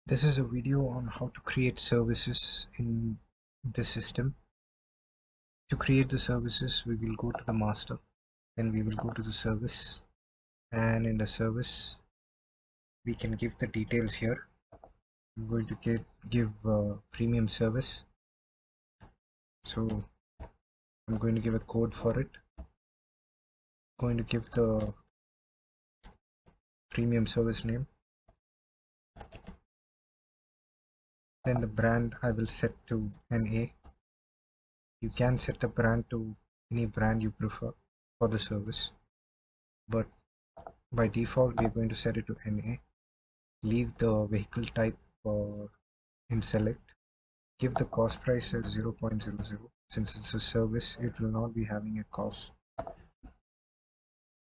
This is a video on how to create services in the system. To create the services, we will go to the master, then we will go to the service, and in the service, we can give the details here. I'm going to give premium service. So I'm going to give a code for it. Going to give the premium service name. Then the brand I will set to NA. You can set the brand to any brand you prefer for the service, but by default we are going to set it to NA. Leave the vehicle type in select. Give the cost price as 0.00. Since it's a service, it will not be having a cost.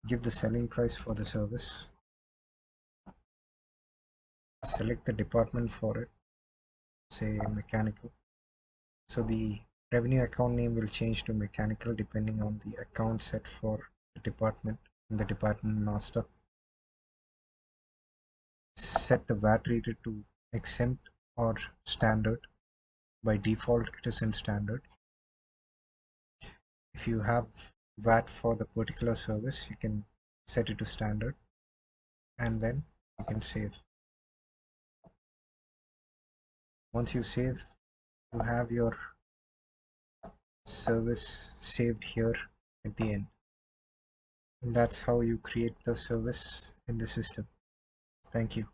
Give the selling price for the service. Select the department for it, say mechanical. So the revenue account name will change to mechanical depending on the account set for the department in the department master. Set the VAT rated to exempt or standard. By default it is in standard. If you have VAT for the particular service, you can set it to standard and then you can save. Once you save, you have your service saved here at the end. And that's how you create the service in the system. Thank you.